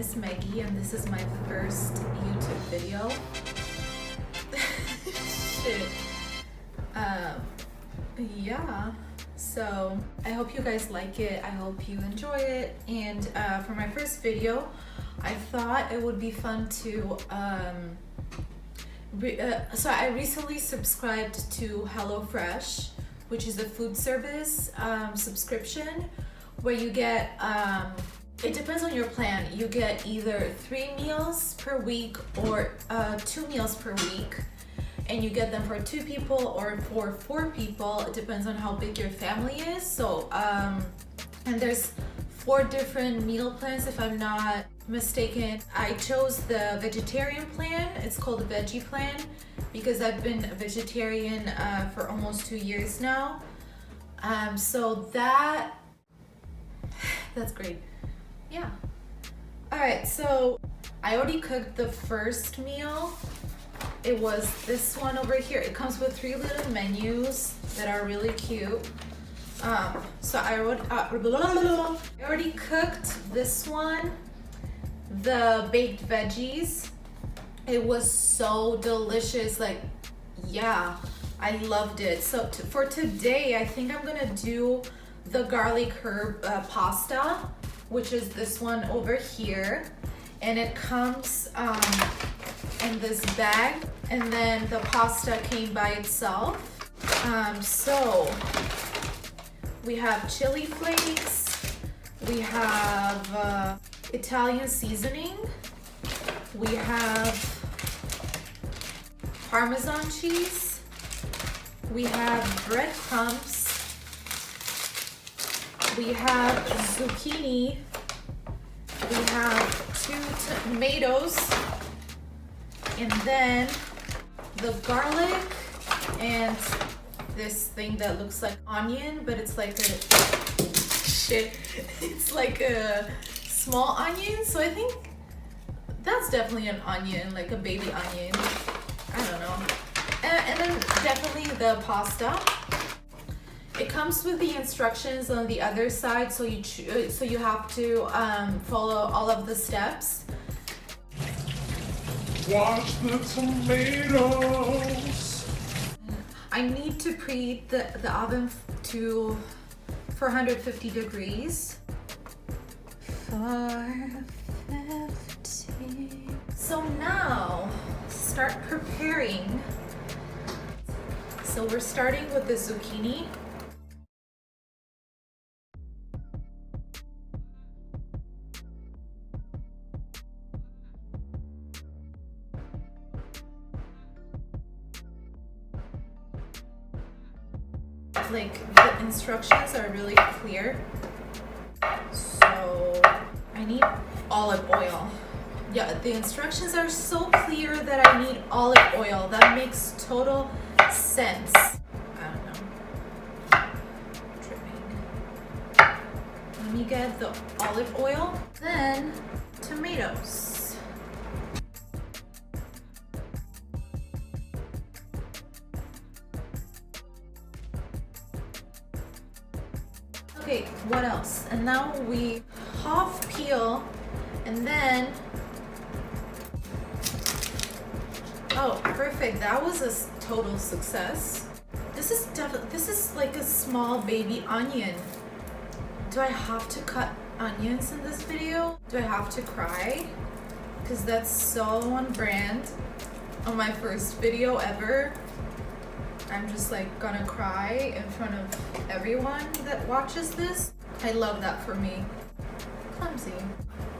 is Megi and this is my first YouTube video. Shit. Yeah, so I hope you guys like it. I hope you enjoy it. And for my first video, I thought it would be fun to so I recently subscribed to HelloFresh, which is a food service subscription where you get it depends on your plan. You get either 3 meals per week or 2 meals per week, and you get them for 2 people or for 4 people. It depends on how big your family is. So and there's 4 different meal plans if I'm not mistaken. I chose the vegetarian plan. It's called the veggie plan because I've been a vegetarian for almost 2 years now. So that's great. Yeah. All right, so I already cooked the first meal. It was this one over here. It comes with 3 little menus that are really cute. So I already cooked this one, the baked veggies. It was so delicious. Like, yeah, I loved it. So for today, I think I'm gonna do the garlic herb pasta, which is this one over here, and it comes in this bag, and then the pasta came by itself. So we have chili flakes, we have Italian seasoning, we have Parmesan cheese, we have breadcrumbs, we have zucchini, we have 2 tomatoes, and then the garlic and this thing that looks like onion, but it's like it's like a small onion. So I think that's definitely an onion, like a baby onion. I don't know. And then definitely the pasta. It comes with the instructions on the other side, so you have to follow all of the steps. Wash the tomatoes. I need to preheat the oven to 450 degrees. 450. So now, start preparing. So we're starting with the zucchini. Like, the instructions are really clear, so I need olive oil. Yeah, the instructions are so clear that I need olive oil. That makes total sense. I don't know. Tripping. Let me get the olive oil, then tomatoes. Okay, what else? And now we half peel, and then, oh, perfect. That was a total success. This is like a small baby onion. Do I have to cut onions in this video? Do I have to cry? Because that's so on brand on my first video ever. I'm just like gonna cry in front of everyone that watches this. I love that for me. Clumsy.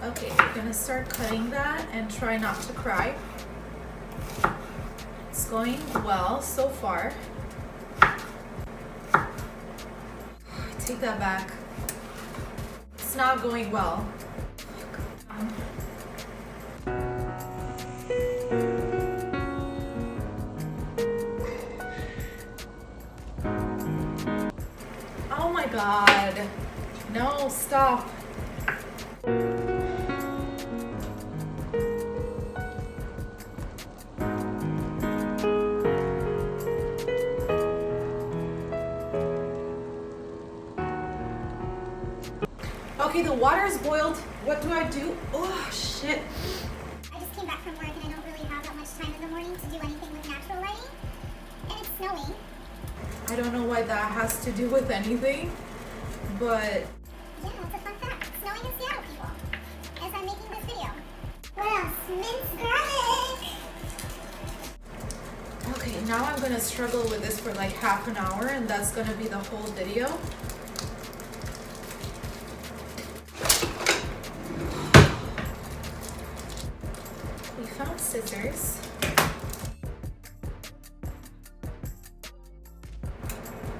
Okay, we're gonna start cutting that and try not to cry. It's going well so far. I take that back. It's not going well. Oh my God. No, stop. Okay, the water is boiled What do I do? Oh, shit. I just came back from work and I don't really have that much time in the morning to do anything with natural lighting. And it's snowing. I don't know why that has to do with anything, but... Yeah, it's a fun fact. It's snowing in Seattle, people. As I'm making this video. What else? Minced garlic! Okay, now I'm gonna struggle with this for like half an hour and that's gonna be the whole video. We found scissors.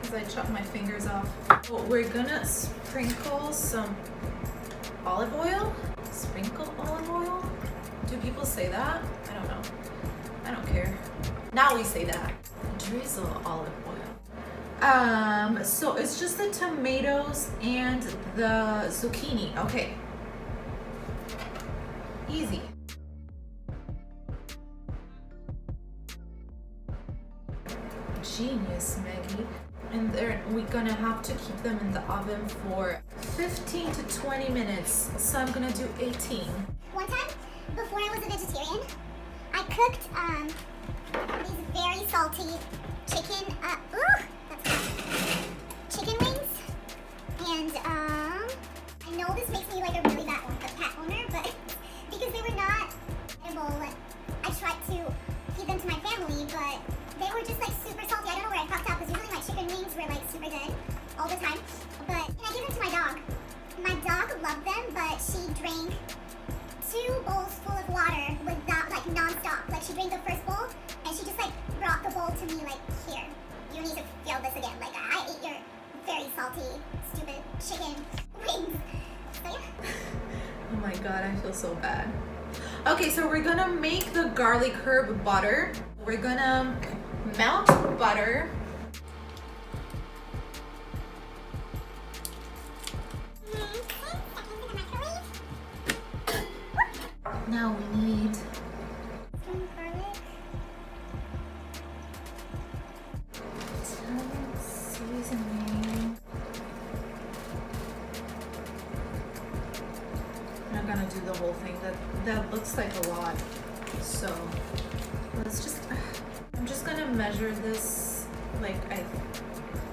As I chop my fingers off. Oh, we're gonna sprinkle some olive oil. Sprinkle olive oil? Do people say that? I don't know. I don't care. Now we say that. Drizzle olive oil. So it's just the tomatoes and the zucchini. Okay. Easy. Genius, Megi. And we're gonna have to keep them in the oven for 15 to 20 minutes. So I'm gonna do 18. One time, before I was a vegetarian, I cooked these very salty chicken, chicken wings. And I know this makes me like a really bad pet owner, but because they were not edible, I tried to feed them to my family, but they were just like super salty. I don't know where I fucked up because usually my chicken wings were like super good all the time. But and I gave them to my dog. My dog loved them, but she drank 2 bowls full of water without like non-stop. Like she drank the first bowl and she just like brought the bowl to me like, here, you need to feel this again. Like I ate your very salty, stupid chicken wings. So yeah. Oh my god, I feel so bad. Okay, so we're gonna make the garlic herb butter. We're gonna melt butter. Now we need some garlic. Italian seasoning. I'm not gonna do the whole thing. That looks like a lot. So let's just. I'm just gonna measure this. Like I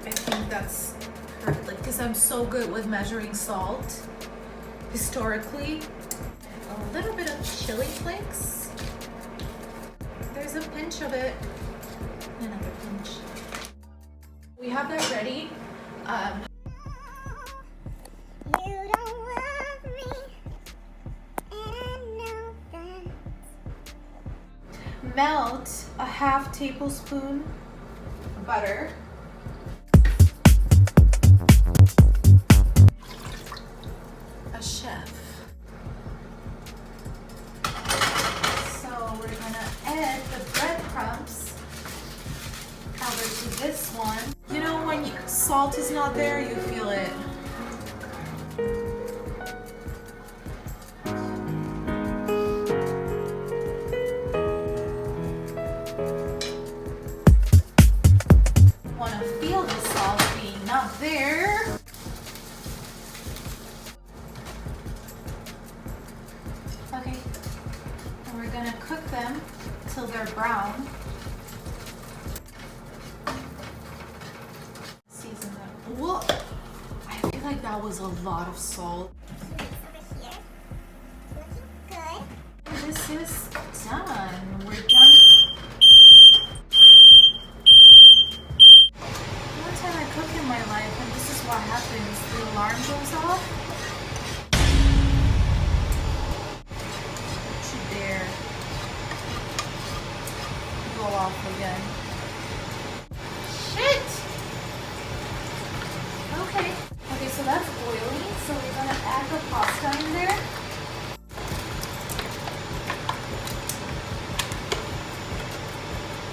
think that's perfect. Like because I'm so good with measuring salt. Historically. A little bit of chili flakes. There's a pinch of it. Another pinch. We have that ready. You don't love me, and I know that. Melt a half tablespoon butter. A chef. So we're gonna add the breadcrumbs over to this one. You know when salt is not there, you feel it. Want to feel the salt being not there. Okay, and we're gonna cook them till they're brown. Season them. Whoa! I feel like that was a lot of salt. Over here. Looking good. This is done. We're done. One time I cook in my life, and this is what happens. The alarm goes off. Don't you dare go off again. Shit! Okay. Okay, so that's boiling. So we're gonna add the pasta in there.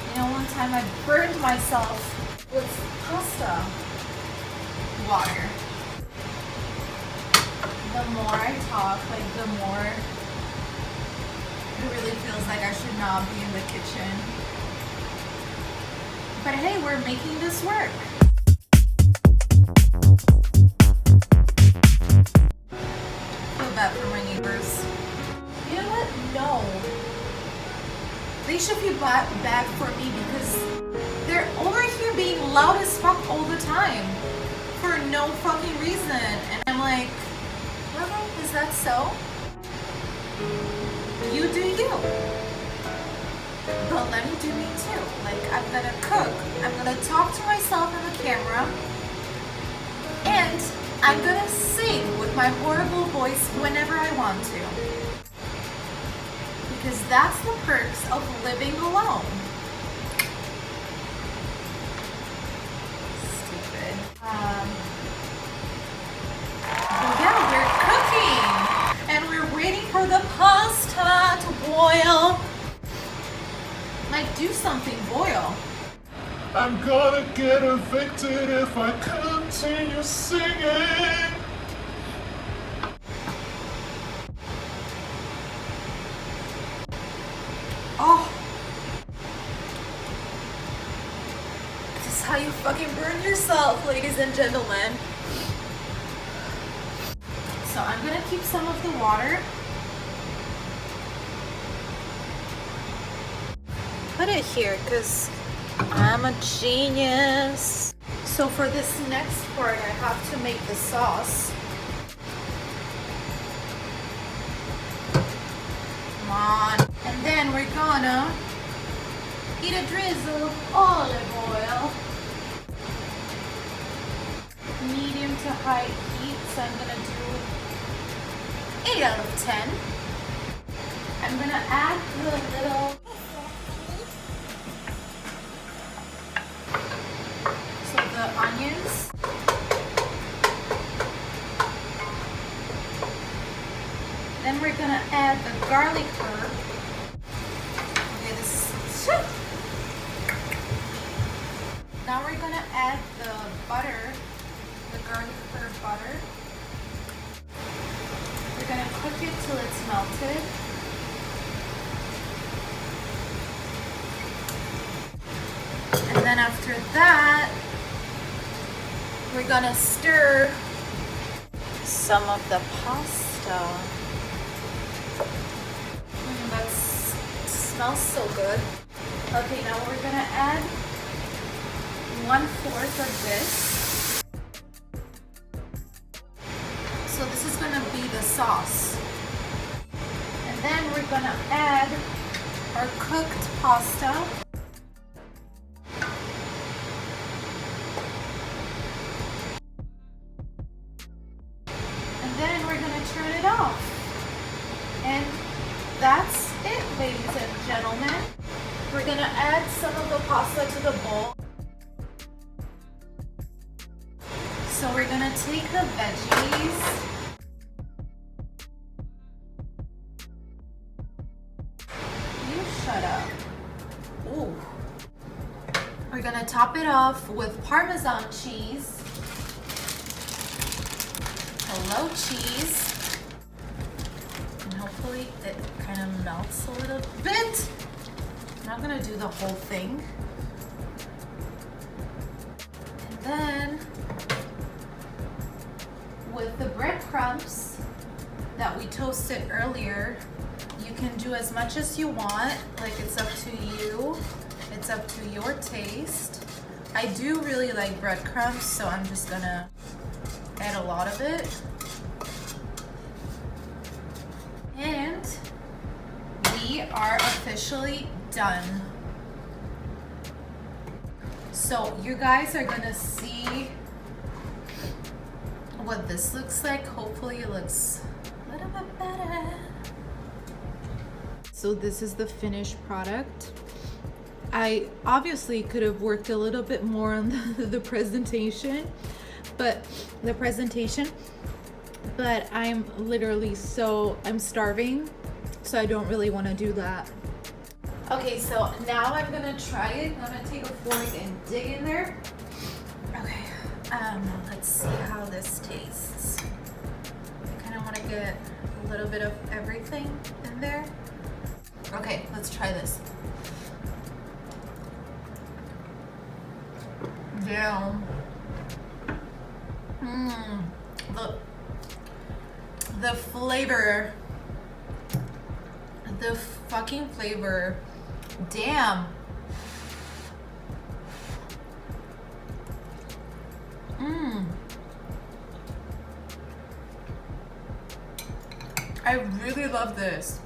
You know, one time I burned myself with pasta water. The more I talk, like the more it really feels like I should not be in the kitchen. But hey, we're making this work. Feel bad for ringing bad for me because they're over here being loud as fuck all the time for no fucking reason. And I'm like, okay, is that so? You do you. But let me do me too. Like, I'm gonna cook, I'm gonna talk to myself in the camera, and I'm gonna sing with my horrible voice whenever I want to. Because that's the perks of living alone. Stupid. But yeah, we're cooking! And we're waiting for the pasta to boil. Like, do something, boil. I'm gonna get evicted if I continue singing. Oh. This is how you fucking burn yourself, ladies and gentlemen. So I'm gonna keep some of the water. Put it here, because I'm a genius. So for this next part, I have to make the sauce. Come on. And then we're gonna eat a drizzle of olive oil. Medium to high heat, so I'm gonna do 8 out of 10. I'm gonna add the little onions. Then we're gonna add the garlic herb. Okay, this is... Now we're gonna add the butter, the garlic herb butter. We're gonna cook it till it's melted. And then after that, we're gonna stir some of the pasta. That smells so good. Okay, now we're gonna add 1/4 of this. So this is gonna be the sauce. And then we're gonna add our cooked pasta. Then we're gonna turn it off. And that's it, ladies and gentlemen. We're gonna add some of the pasta to the bowl. So we're gonna take the veggies. You shut up. Ooh. We're gonna top it off with Parmesan cheese. Hello, cheese. And hopefully it kind of melts a little bit. I'm not gonna do the whole thing. And then with the breadcrumbs that we toasted earlier, you can do as much as you want. Like, it's up to you. It's up to your taste. I do really like breadcrumbs, so I'm just gonna add a lot of it. And we are officially done. So you guys are gonna see what this looks like. Hopefully it looks a little bit better. So this is the finished product. I obviously could have worked a little bit more on the presentation, but I'm literally I'm starving, so I don't really want to do that. Okay, so now I'm gonna try it. I'm gonna take a fork and dig in there. Okay, let's see how this tastes. I kind of want to get a little bit of everything in there. Okay, let's try this. Damn. The flavor, the fucking flavor Damn. I really love this.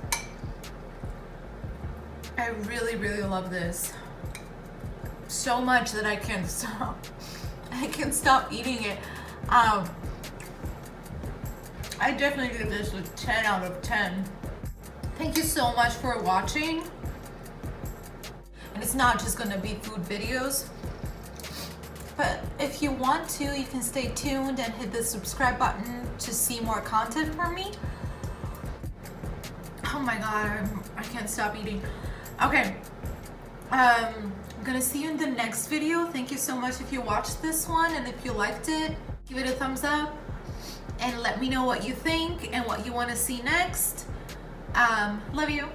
I really, really love this. So much that I can't stop. I can't stop eating it. I definitely give this a 10 out of 10. Thank you so much for watching. And it's not just gonna be food videos, but if you want to, you can stay tuned and hit the subscribe button to see more content from me. Oh my god, I can't stop eating. Okay, I'm gonna see you in the next video. Thank you so much if you watched this one, and if you liked it, give it a thumbs up and let me know what you think and what you want to see next. Love you.